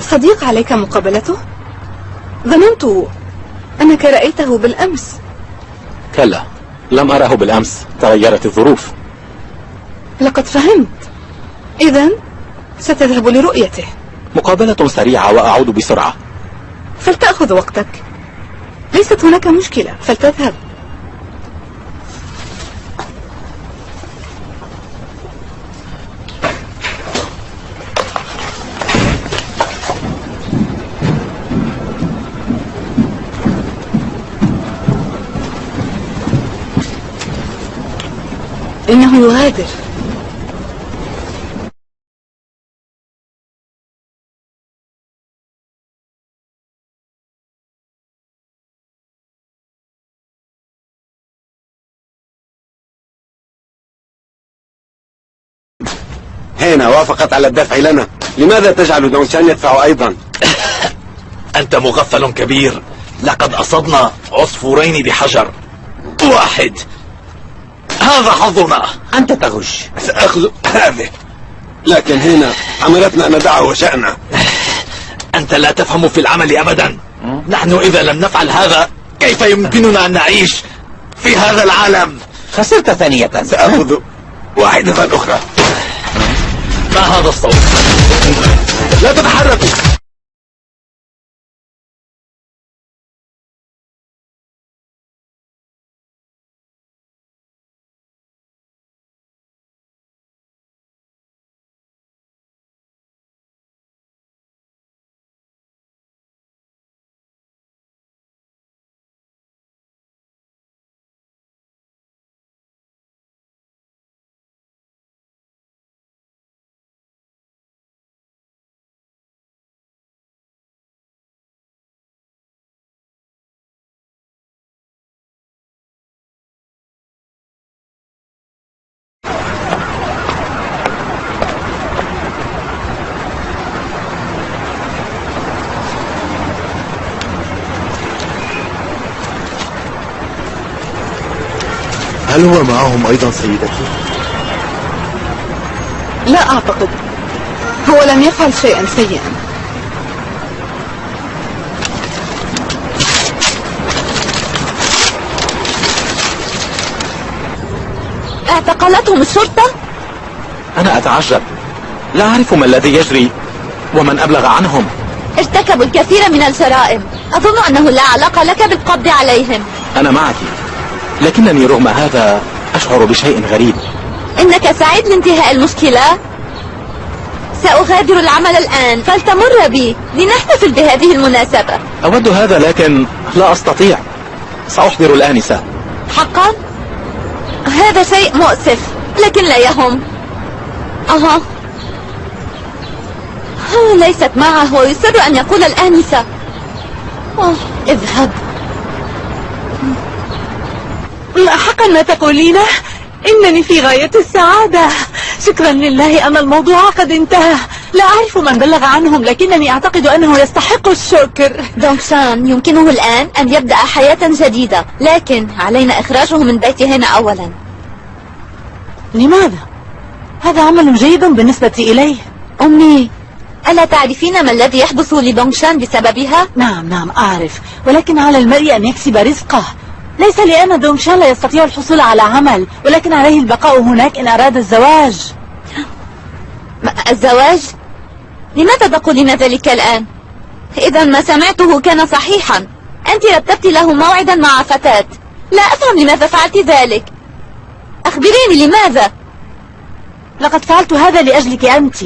صديق عليك مقابلته؟ ظننت أنك رأيته بالأمس. كلا، لم أره بالأمس، تغيرت الظروف. لقد فهمت. إذن ستذهب لرؤيته. مقابلة سريعة وأعود بسرعة. فلتأخذ وقتك، ليست هناك مشكلة، فلتذهب. إنه يغادر. هنا وافقت على الدفع لنا، لماذا تجعل دونشان يدفع أيضا؟ أنت مغفل كبير، لقد أصبنا عصفورين بحجر واحد. هذا حظنا. أنت تغش. سأخذ هذه. لكن هنا أمرتنا أن ندعه شأنه. أنت لا تفهم في العمل أبدا. نحن إذا لم نفعل هذا كيف يمكننا أن نعيش في هذا العالم؟ خسرت ثانية. سأخذ واحدة أخرى. ما هذا الصوت؟ لا تتحركوا. هل هو معهم أيضا سيدتي؟ لا أعتقد، هو لم يفعل شيئا سيئا. اعتقلتهم الشرطة؟ أنا أتعجب، لا أعرف ما الذي يجري ومن أبلغ عنهم. ارتكبوا الكثير من الجرائم، أظن أنه لا علاقة لك بالقبض عليهم. أنا معك، لكنني رغم هذا أشعر بشيء غريب. إنك سعيد لانتهاء المشكلة؟ سأغادر العمل الآن، فلتمر بي لنحتفل بهذه المناسبة. أود هذا لكن لا أستطيع، سأحضر الآنسة. حقا؟ هذا شيء مؤسف، لكن لا يهم. ليست معه ويصر أن يقول الآنسة. اذهب. حقا ما تقولينه؟ إنني في غاية السعادة، شكرا لله أن الموضوع قد انتهى. لا أعرف من بلغ عنهم، لكنني أعتقد أنه يستحق الشكر. دونشان يمكنه الآن أن يبدأ حياة جديدة، لكن علينا إخراجه من بيتهن أولا. لماذا؟ هذا عمل جيد بالنسبة إليه. أمي، ألا تعرفين ما الذي يحدث لدونشان بسببها؟ نعم أعرف، ولكن على المرء أن يكسب رزقه. ليس لأن دونشان لا يستطيع الحصول على عمل، ولكن عليه البقاء هناك إن أراد الزواج. الزواج؟ لماذا تقولين ذلك الآن؟ إذا ما سمعته كان صحيحا. أنت رتبت له موعدا مع فتاة. لا أفهم لماذا فعلت ذلك. أخبريني لماذا؟ لقد فعلت هذا لأجلك أنت.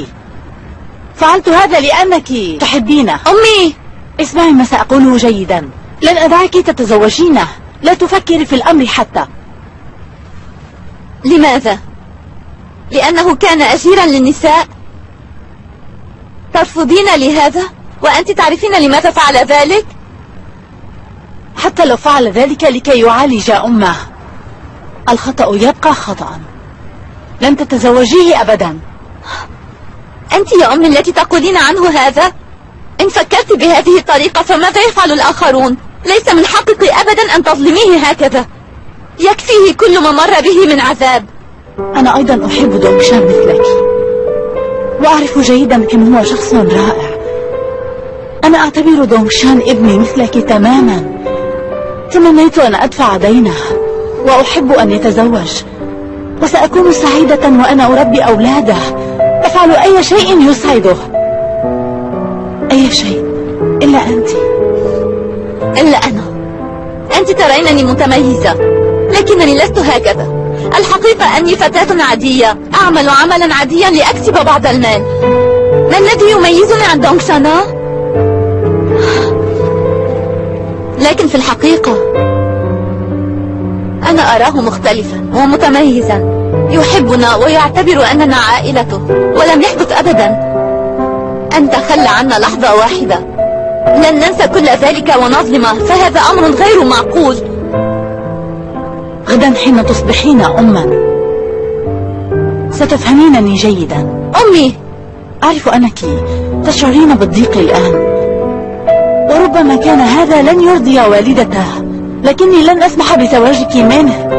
فعلت هذا لأنك تحبينه. أمي، اسمعي ما سأقوله جيدا. لن أدعك تتزوجينه، لا تفكري في الأمر حتى. لماذا؟ لأنه كان أسيرا للنساء؟ ترفضين لهذا وأنت تعرفين لماذا فعل ذلك؟ حتى لو فعل ذلك لكي يعالج أمه، الخطأ يبقى خطأ. لن تتزوجيه أبدا. أنت يا أمي التي تقولين عنه هذا؟ إن فكرت بهذه الطريقة فماذا يفعل الآخرون؟ ليس من حقك أبدا أن تظلميه هكذا. يكفيه كل ما مر به من عذاب. أنا أيضا أحب دونشان مثلك. وأعرف جيدا كم هو شخص رائع. أنا أعتبر دونغشان ابني مثلك تماما. تمنيت أن أدفع دينه، وأحب أن يتزوج، وسأكون سعيدة وأنا أربي أولاده. أفعل أي شيء يسعده، أي شيء، إلا أنت. إلا أنا. أنت ترينني متميزة، لكنني لست هكذا. الحقيقة أني فتاة عادية، أعمل عملا عاديا لأكسب بعض المال. ما الذي يميزني عن دونغشانا؟ لكن في الحقيقة أنا أراه مختلفا ومتميزا، يحبنا ويعتبر أننا عائلته، ولم يحدث أبدا أن تخلى عنا لحظة واحدة. لن ننسى كل ذلك ونظلمه، فهذا أمر غير معقول. غدا حين تصبحين أما ستفهمينني جيدا. أمي، أعرف أنك تشعرين بالضيق الآن، وربما كان هذا لن يرضي والدته، لكني لن أسمح بزواجك منه.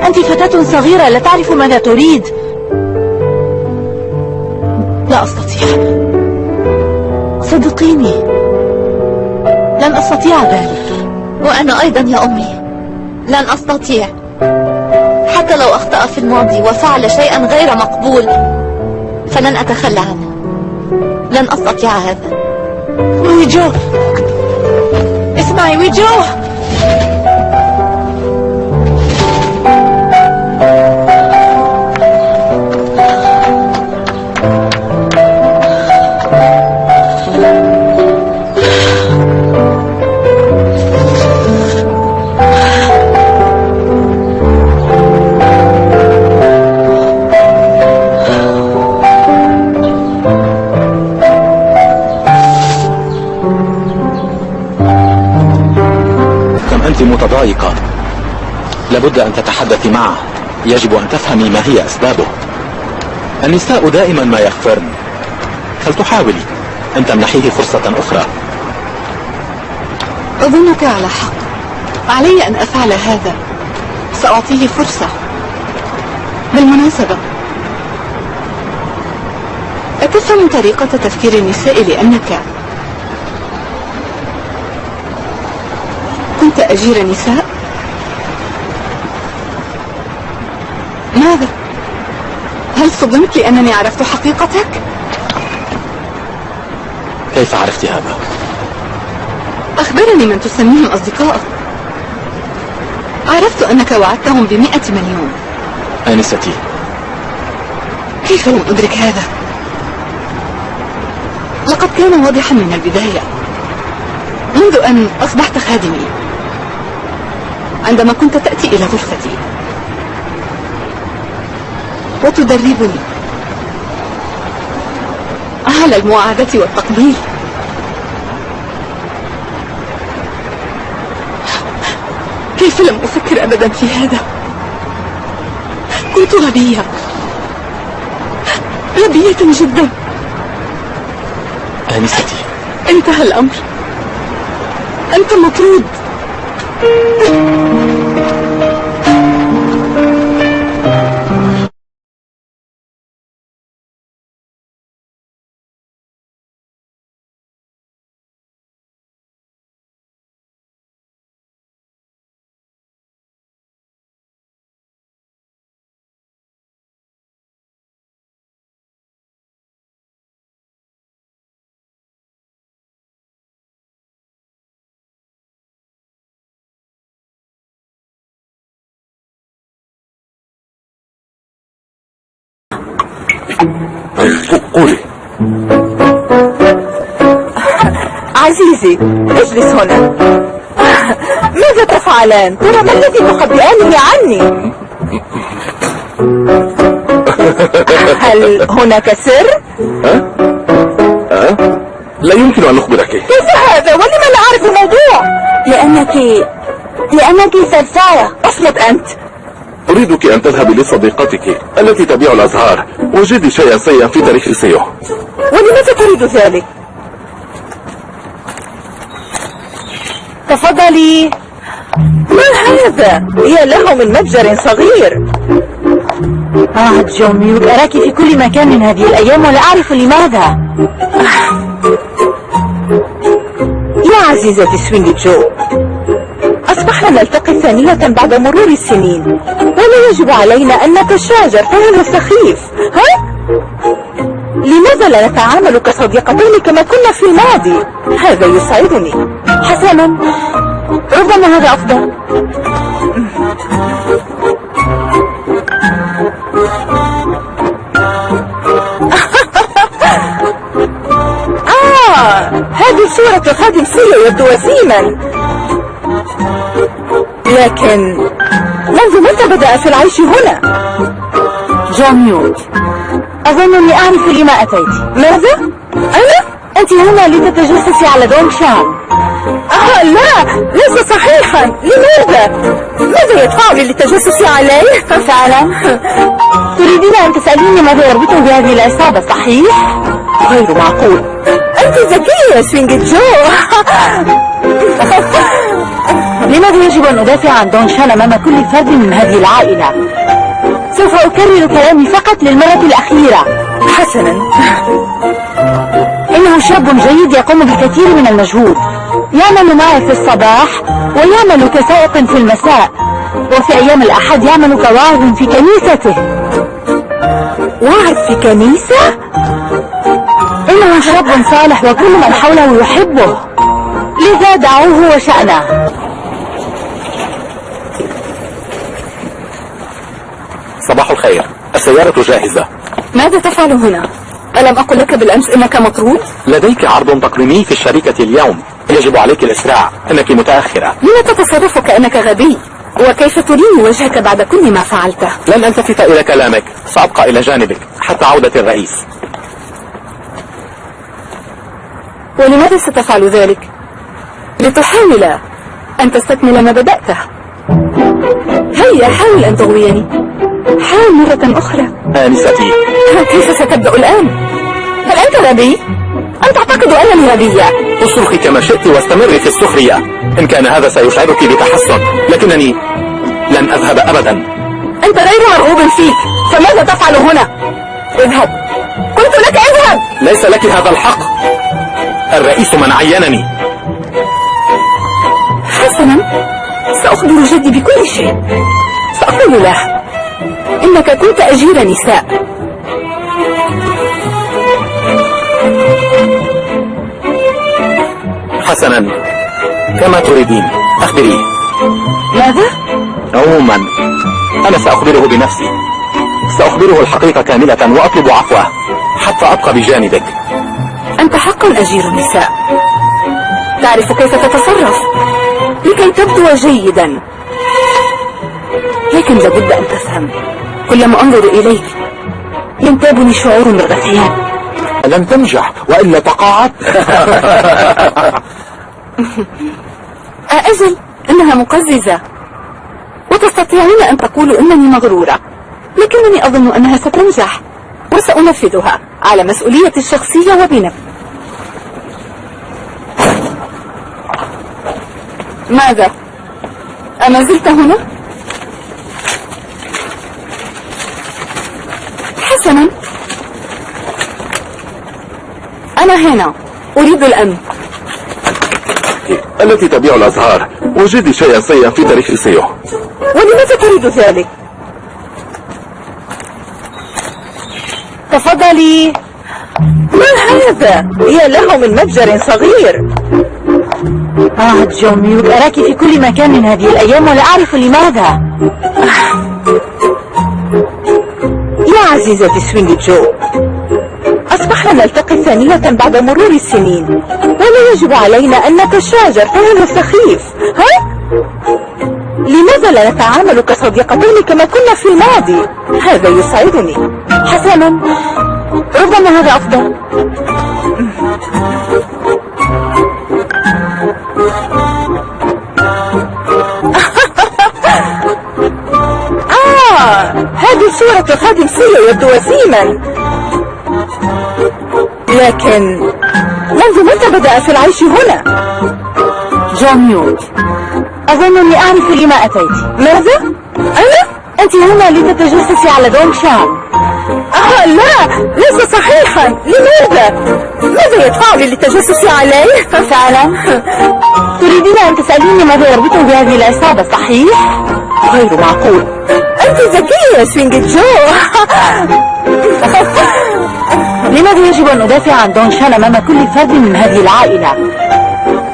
أنت فتاة صغيرة لا تعرف ماذا تريد. لا أستطيع، صدقيني لن أستطيع ذلك. وأنا أيضا يا أمي لن أستطيع، حتى لو أخطأ في الماضي وفعل شيئا غير مقبول فلن أتخلى عنه. لن أستطيع هذا. ويجو، اسمعي ويجو. متضايقة، لابد أن تتحدثي معه. يجب أن تفهمي ما هي أسبابه. النساء دائما ما يغفرن، فلتحاولي أن تمنحيه فرصة أخرى. أظنك على حق، علي أن أفعل هذا. سأعطيه فرصة. بالمناسبة، أتفهم طريقة تفكير النساء لأنك كنت أجير نساء؟ ماذا؟ هل صدمت لأنني عرفت حقيقتك؟ كيف عرفت هذا؟ أخبرني من تسميهم أصدقائك. عرفت أنك وعدتهم ب100 مليون. آنستي، كيف لم أدرك هذا؟ لقد كان واضحا من البداية، منذ أن أصبحت خادمي. عندما كنت تأتي إلى غرفتي وتدربني على المواعدة والتقبيل، كيف لم أفكر أبدا في هذا؟ كنت غبية جدا. آنستي، انتهى الأمر. أنت مطرود. قولي. عزيزي، اجلس هنا. ماذا تفعلان؟ ترى ما الذي تخبئانه عني؟ هل هناك سر؟ لا يمكن أن نخبرك. كيف هذا؟ ولم لا أعرف الموضوع؟ لأنك فرفاية. اصمت أنت. أريدك أن تذهبي لصديقتك التي تبيع الأزهار وجدي شيئا سيئا في تاريخ سيو. ولماذا تريد ذلك؟ تفضلي. ما هذا؟ هي له من متجر صغير. جون ميوك، أراك في كل مكان من هذه الأيام ولا أعرف لماذا. يا عزيزتي سوينج جو، أصبحنا نلتقي ثانية بعد مرور السنين، ولا يجب علينا أن نتشاجر فهذا سخيف. ها؟ لماذا لا نتعامل كصديقتين كما كنا في الماضي؟ هذا يسعدني. حسنا، ربما هذا أفضل. هذه صورة خادم سيو يبدو وسيما، لكن منذ متى بدأ في العيش هنا؟ جون ميوك، أظنني أعرف لما أتيت. ماذا؟ أنا؟ أنت هنا لتتجسسي على دونغ شان. لا، ليس صحيحا. لماذا؟ ماذا يدفعني للتجسس عليه؟ فعلا؟ تريدين أن تسأليني ماذا يربطه بهذه العصابة، صحيح؟ غير معقول. أنت ذكية يا سوينج جو. لماذا يجب أن أدافع عن دونغ شان أمام كل فرد من هذه العائلة؟ سوف أكرر كلامي فقط للمرة الأخيرة. حسنا، إنه شاب جيد يقوم بالكثير من المجهود، يعمل معي في الصباح ويعمل كسائق في المساء، وفي أيام الأحد يعمل كواعظ في كنيسته. واعظ في كنيسة؟ إنه شاب صالح وكل من حوله يحبه، لذا دعوه وشأنه. صباح الخير، السيارة جاهزة. ماذا تفعل هنا؟ ألم أقل لك بالأمس إنك مطرود؟ لديك عرض تقديمي في الشركة اليوم، يجب عليك الإسراع، إنك متأخرة. لم تتصرف كأنك غبي؟ وكيف تريني وجهك بعد كل ما فعلته؟ لن ألتفت إلى كلامك، سأبقى إلى جانبك حتى عودة الرئيس. ولماذا ستفعل ذلك؟ لتحاول أن تستكمل ما بدأته. هيا حاول أن تغويني، حاول مرة أخرى. آنستي، كيف ستبدأ الآن؟ هل أنت غبي؟ أم تعتقد أنني غبية؟ اصرخي كما شئت واستمري في السخرية، إن كان هذا سيشعرك بتحسن، لكنني لن أذهب أبدا. أنت غير مرغوب فيك، فماذا تفعل هنا؟ اذهب، قلت لك اذهب. ليس لك هذا الحق، الرئيس من عينني. حسنا، سأخبر جدي بكل شيء. سأقول له إنك كنت أجير نساء. حسنا، كما تريدين، أخبريه. ماذا؟ عموما أنا سأخبره بنفسي، سأخبره الحقيقة كاملة وأطلب عفوه حتى أبقى بجانبك. أنت حقا أجير النساء، تعرف كيف تتصرف لكي تبدو جيدا، لكن لابد أن تفهم كلما أنظر إليك ينتابني شعور بالغثيان. لن تنجح وإلا تقاعدت. أجل، إنها مقززة وتستطيعون أن تقولوا إنني مغرورة، لكنني أظن أنها ستنجح وسأنفذها على مسؤوليتي الشخصية وبنفسي. ماذا؟ أما زلت هنا؟ حسنا، أنا هنا أريد الأمن. التي تبيع الأزهار، وجدي شيئا سيئا في تاريخ سيو. ولماذا تريد ذلك؟ تفضلي. ما هذا؟ يا له من متجر صغير. جون ميوك، أراك في كل مكان من هذه الأيام ولا أعرف لماذا. يا عزيزتي سوينج جو، أصبحنا نلتقي ثانية بعد مرور السنين، ولا يجب علينا أن نتشاجر فهذا سخيف. ها؟ لماذا لا نتعامل كصديقتين كما كنا في الماضي؟ هذا يسعدني. حسنا، ربما هذا أفضل. هذه صورة خادم سيو يبدو وسيما، لكن منذ متى بدأ في العيش هنا؟ جون ميوك، أظنني أعرف لما أتيت. ماذا؟ أنا؟ أنت هنا لتتجسسي على دونغ شان. لا، ليس صحيحا. لماذا؟ ماذا يدفعني للتجسس عليه؟ فعلا؟ تريدين أن تسأليني ماذا يربطه بهذه العصابة، صحيح؟ غير معقول. أنت ذكية يا سوينج جو. لماذا يجب أن أدافع عن دونغ شان أمام كل فرد من هذه العائلة؟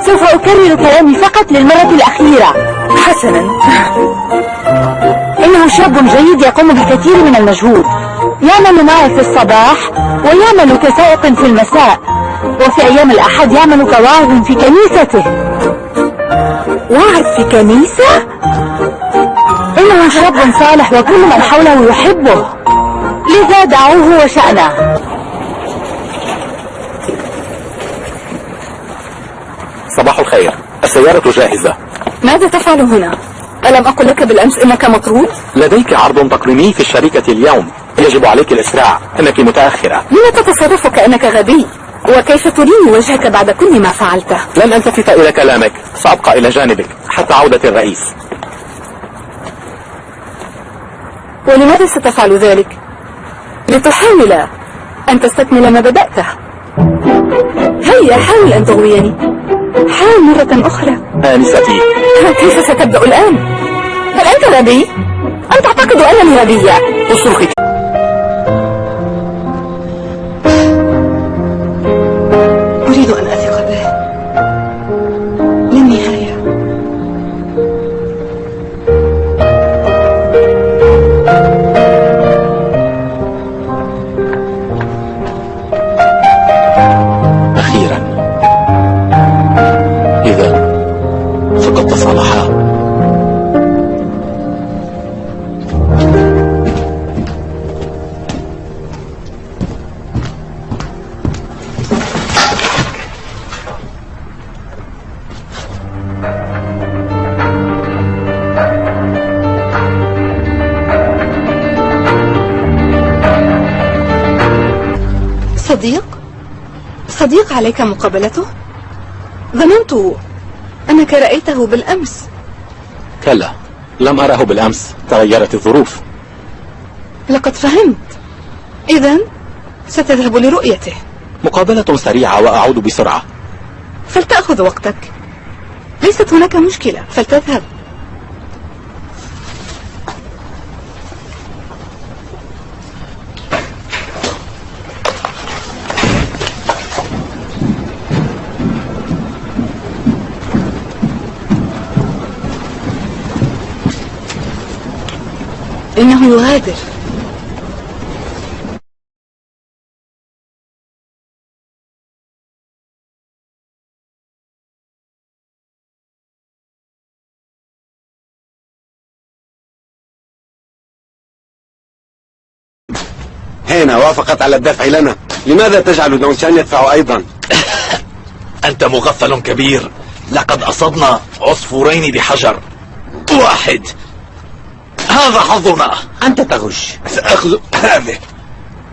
سوف أكرر كلامي فقط للمرة الأخيرة. حسنا. إنه شاب جيد يقوم بالكثير من المجهود، يعمل معي في الصباح ويعمل كسائق في المساء، وفي أيام الأحد يعمل كواعظ في كنيسته. واعظ في كنيسة؟ إنه شاب صالح وكل من حوله يحبه، لذا دعوه وشأنه. صباح الخير، السيارة جاهزة. ماذا تفعل هنا؟ ألم أقل لك بالأمس إنك مطرود؟ لديك عرض تقديمي في الشركة اليوم، يجب عليك الإسراع، إنك متأخرة. لم تتصرف كأنك غبي؟ وكيف تريني وجهك بعد كل ما فعلته؟ لن ألتفت إلى كلامك، سأبقى إلى جانبك حتى عودة الرئيس. ولماذا ستفعل ذلك؟ لتحاول أن تستكمل ما بدأته. هيا حاول أن تغويني. حاول مرة أخرى. آنستي، كيف ستبدأ الآن؟ هل أنت غبي؟ أم تعتقد أنني غبية؟ اصرخي. أريد أن أثق به للنهاية. أخيرا، إذا فقد تصالحا. صديق عليك مقابلته؟ ظننت أنك رأيته بالأمس. كلا، لم أره بالأمس، تغيرت الظروف. لقد فهمت. إذن ستذهب لرؤيته. مقابلة سريعة وأعود بسرعة. فلتأخذ وقتك، ليست هناك مشكلة، فلتذهب. إنه يغادر. هنا وافقت على الدفع لنا، لماذا تجعل دونغ شان يدفع أيضا؟ أنت مغفل كبير، لقد أصبنا عصفورين بحجر واحد. هذا حظنا. أنت تغش. سأخذ هذه.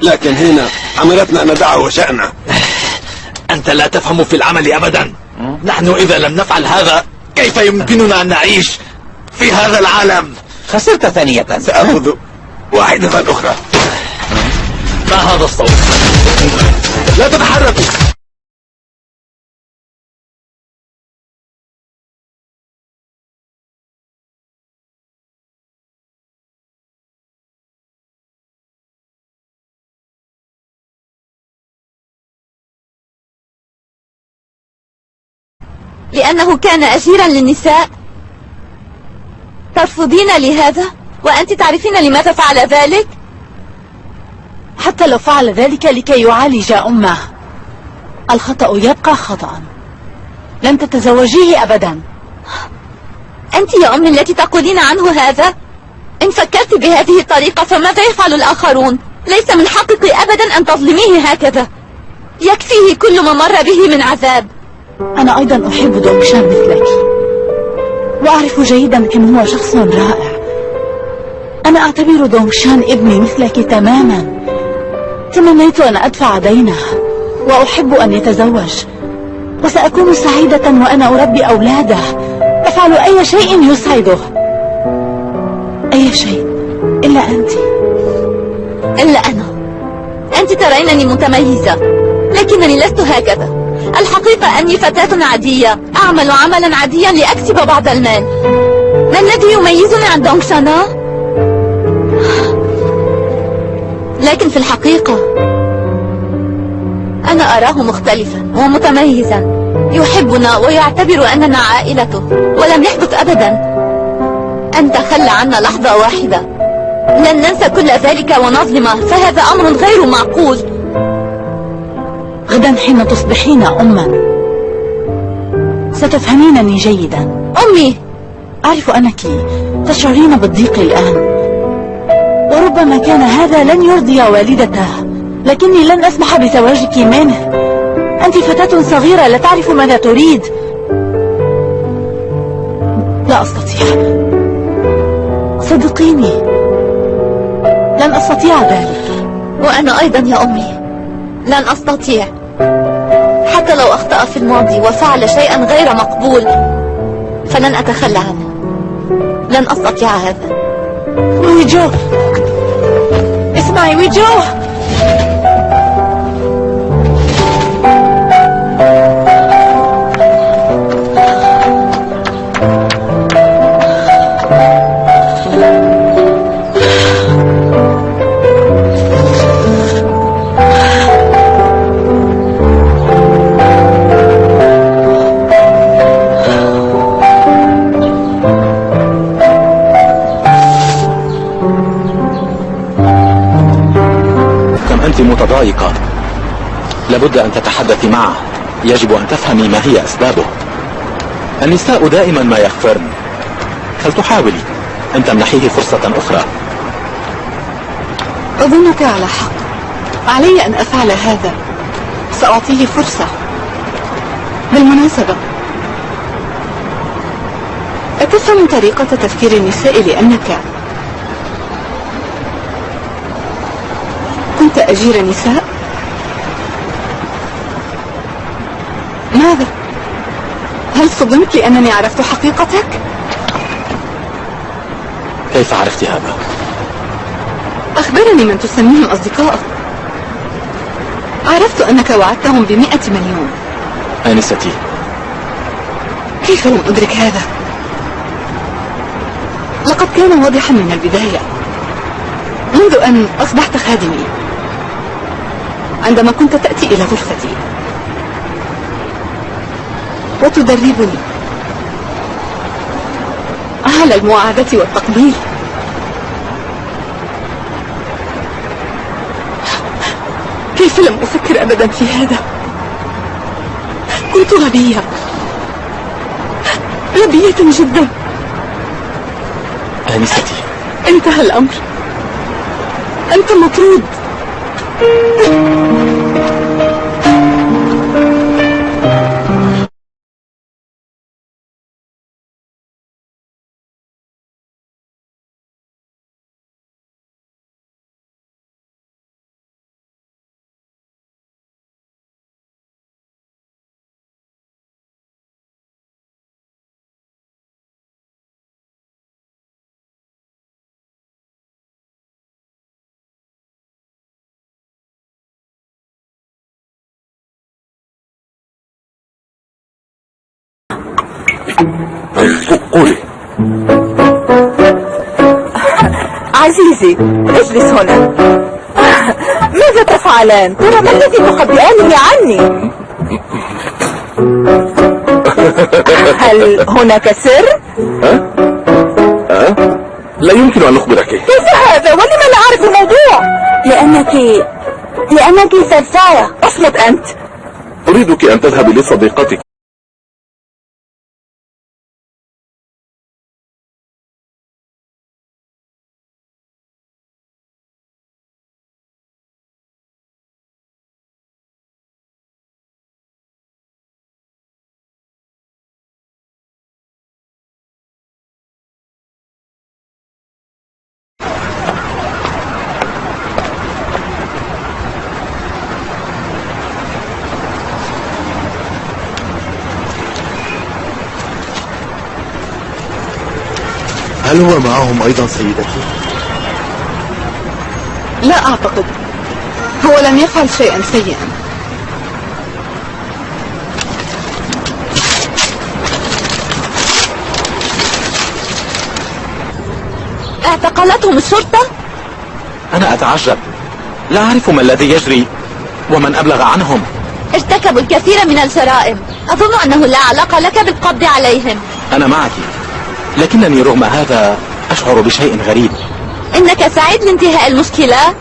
لكن هنا أمرتنا أن ندعه وشأنه. أنت لا تفهم في العمل أبدا. نحن إذا لم نفعل هذا كيف يمكننا أن نعيش في هذا العالم؟ خسرت ثانية. سأخذ واحدة أخرى. ما هذا الصوت؟ لا تتحركوا. لأنه كان أسيرا للنساء. ترفضين لهذا وأنت تعرفين لماذا فعل ذلك؟ حتى لو فعل ذلك لكي يعالج أمه، الخطأ يبقى خطأ. لن تتزوجيه أبدا. أنت يا أمي التي تقولين عنه هذا؟ إن فكرت بهذه الطريقة فماذا يفعل الآخرون؟ ليس من حقك أبدا أن تظلميه هكذا. يكفيه كل ما مر به من عذاب. أنا أيضا أحب دونغ شان مثلك، وأعرف جيدا كم هو شخص رائع. أنا أعتبر دونغ شان ابني مثلك تماما. تمنيت أن أدفع دينه، وأحب أن يتزوج، وسأكون سعيدة وأنا أربي أولاده. أفعل أي شيء يسعده، أي شيء. إلا أنت. إلا أنا. أنت ترينني متميزة، لكنني لست هكذا. الحقيقة أني فتاة عادية أعمل عملا عاديا لأكسب بعض المال. ما الذي يميزني عن دونغ شانا؟ لكن في الحقيقة أنا أراه مختلفا ومتميزا، يحبنا ويعتبر أننا عائلته، ولم يحدث أبدا أن تخلى عنا لحظة واحدة. لن ننسى كل ذلك ونظلمه، فهذا أمر غير معقول. غدا حين تصبحين أما ستفهمينني جيدا. أمي، أعرف أنك تشعرين بالضيق الآن، وربما كان هذا لن يرضي والدته، لكني لن أسمح بزواجك منه. أنت فتاة صغيرة لا تعرف ماذا تريد. لا أستطيع، صدقيني لن أستطيع ذلك. وأنا أيضا يا أمي لن أستطيع، حتى لو أخطأ في الماضي وفعل شيئا غير مقبول فلن أتخلى عنه. لن أستطيع هذا. ويجو، اسمعي ويجو. أنت متضايقة، لابد أن تتحدثي معه. يجب أن تفهمي ما هي أسبابه. النساء دائما ما يغفرن، فلتحاولي أن تمنحيه فرصة أخرى. أظنك على حق، علي أن أفعل هذا. سأعطيه فرصة. بالمناسبة، أتفهم طريقة تفكير النساء لأنك كنت أجير نساء؟ ماذا؟ هل صدمت لأنني عرفت حقيقتك؟ كيف عرفت هذا؟ أخبرني من تسميهم أصدقائك. عرفت أنك وعدتهم ب100 مليون. آنستي، كيف لم أدرك هذا؟ لقد كان واضحا من البداية، منذ أن أصبحت خادمي. عندما كنت تأتي إلى غرفتي وتدربني على المواعدة والتقبيل، كيف لم أفكر أبدا في هذا؟ كنت غبية جدا. آنستي، انتهى الأمر. أنت مطرود. قولي. عزيزي، اجلس هنا. ماذا تفعلان؟ ترى ما الذي تخبئانه عني؟ هل هناك سر؟ لا يمكن أن نخبرك. كيف هذا؟ ولم لا أعرف الموضوع؟ لأنك سرسارة. اصمت أنت. أريدك أن تذهبي لصديقتك. هل هو معهم أيضا سيدتي؟ لا أعتقد. هو لم يفعل شيئا سيئا. اعتقلتهم الشرطة؟ أنا أتعجب، لا أعرف ما الذي يجري ومن أبلغ عنهم. ارتكبوا الكثير من الجرائم. أظن أنه لا علاقة لك بالقبض عليهم. أنا معك، لكنني رغم هذا أشعر بشيء غريب. إنك سعيد لانتهاء المشكلة؟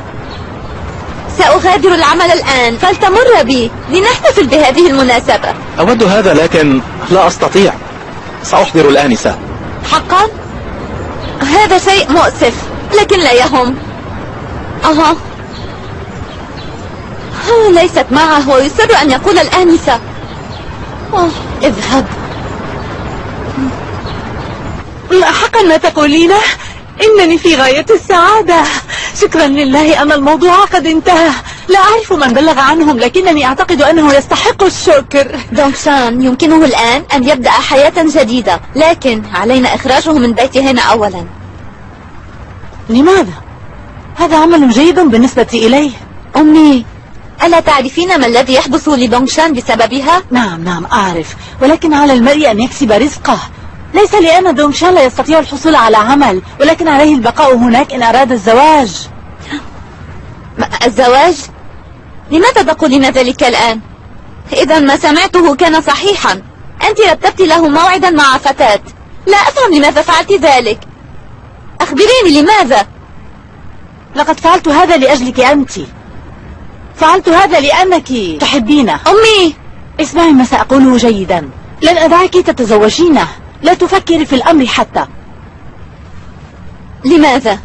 سأغادر العمل الآن، فلتمر بي لنحتفل بهذه المناسبة. أود هذا لكن لا أستطيع. سأحضر الآنسة. حقا؟ هذا شيء مؤسف، لكن لا يهم. ليست معه ويصر أن يقول الآنسة. اذهب. حقا ما تقولينه؟ إنني في غاية السعادة. شكرا لله أن الموضوع قد انتهى. لا أعرف من بلغ عنهم، لكنني أعتقد أنه يستحق الشكر. دونغشان يمكنه الآن أن يبدأ حياة جديدة، لكن علينا إخراجه من بيتهن أولا. لماذا؟ هذا عمل جيد بالنسبة إليه. أمي، ألا تعرفين ما الذي يحدث لدونغشان بسببها؟ نعم أعرف، ولكن على المرء أن يكسب رزقه. ليس لأن دونغشان لا يستطيع الحصول على عمل، ولكن عليه البقاء هناك إن أراد الزواج. الزواج؟ لماذا تقولين ذلك الآن؟ إذا ما سمعته كان صحيحا. أنت رتبت له موعدا مع فتاة. لا أفهم لماذا فعلت ذلك. أخبريني لماذا؟ لقد فعلت هذا لأجلك أنت. فعلت هذا لأنك تحبينه. أمي، اسمعي ما سأقوله جيدا. لن أدعك تتزوجينه. لا تفكري في الأمر حتى. لماذا؟